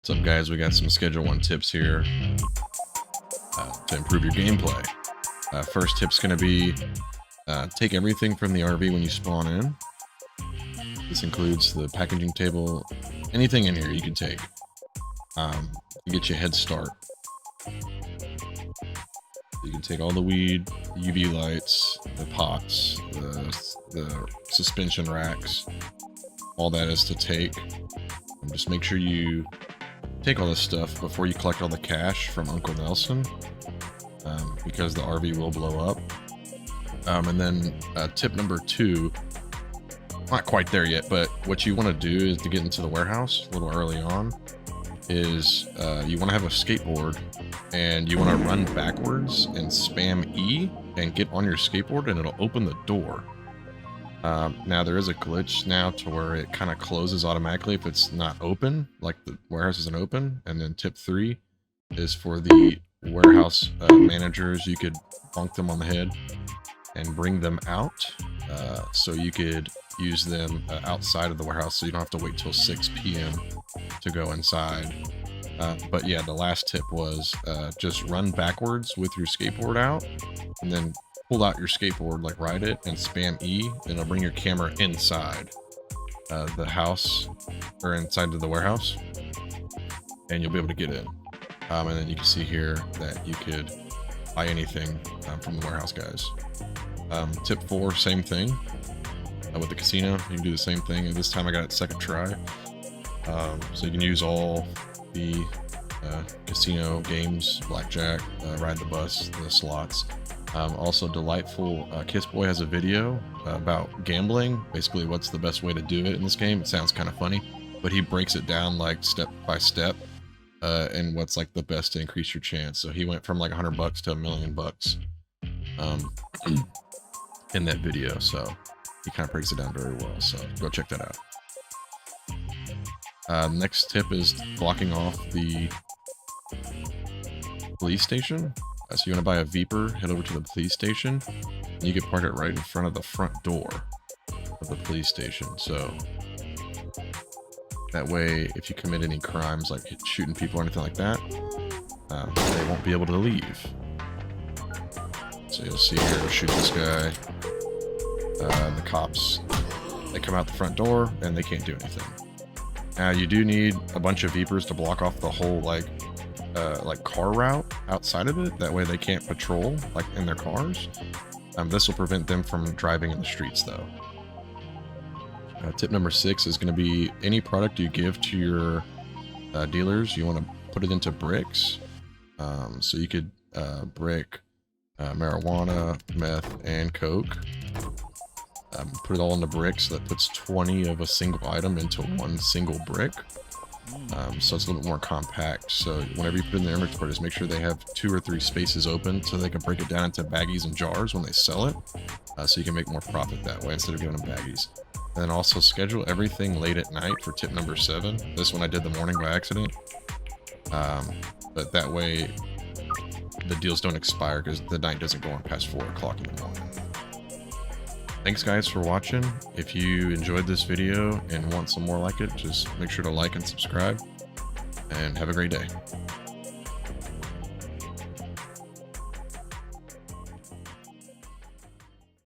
What's up, guys? We got some Schedule 1 tips here to improve your gameplay. First tip's going to be take everything from the RV when you spawn in. This includes the packaging table, anything in here you can take to get you a head start. You can take all the weed, UV lights, the pots, the suspension racks, all that is to take. And just make sure you take all this stuff before you collect all the cash from Uncle Nelson, because the RV will blow up. And then tip number 2, not quite there yet, but what you want to do is to get into the warehouse a little early on is you want to have a skateboard and you want to run backwards and spam E and get on your skateboard and it'll open the door. Now there is a glitch now to where it kind of closes automatically if it's not open, like the warehouse isn't open. And then tip 3 is for the warehouse managers. You could bonk them on the head and bring them out, so you could use them outside of the warehouse, so you don't have to wait till 6 p.m. to go inside. But yeah, the last tip was just run backwards with your skateboard out and then pull out your skateboard, like ride it and spam E, and it'll bring your camera inside the house or inside of the warehouse, and you'll be able to get in. And then you can see here that you could buy anything from the warehouse guys. Tip 4, same thing with the casino. You can do the same thing, and this time I got it second try. So you can use all the casino games, blackjack, ride the bus, the slots. Also, Delightful Kiss Boy has a video about gambling, basically what's the best way to do it in this game. It sounds kind of funny, but he breaks it down like step by step, and what's like the best to increase your chance. So he went from like $100 to $1 million in that video. So he kind of breaks it down very well. So go check that out. Next tip is blocking off the police station. So you want to buy a Veeper, head over to the police station, and you can park it right in front of the front door of the police station. So that way, if you commit any crimes like shooting people or anything like that, they won't be able to leave. So you'll see here, shoot this guy. The cops, they come out the front door and they can't do anything. Now you do need a bunch of Veepers to block off the whole like car route outside of it. That way they can't patrol like in their cars. This will prevent them from driving in the streets though. Tip number 6 is going to be any product you give to your dealers, you want to put it into bricks. So you could brick marijuana, meth, and coke. Put it all into bricks. That puts 20 of a single item into one single brick. So it's a little bit more compact. So whenever you put it in their inventory, just make sure they have 2 or 3 spaces open so they can break it down into baggies and jars when they sell it. So you can make more profit that way instead of giving them baggies. And then also schedule everything late at night for tip number 7. This one I did the morning by accident. But that way the deals don't expire because the night doesn't go on past 4 o'clock in the morning. Thanks guys for watching. If you enjoyed this video and want some more like it, just make sure to like and subscribe, and have a great day.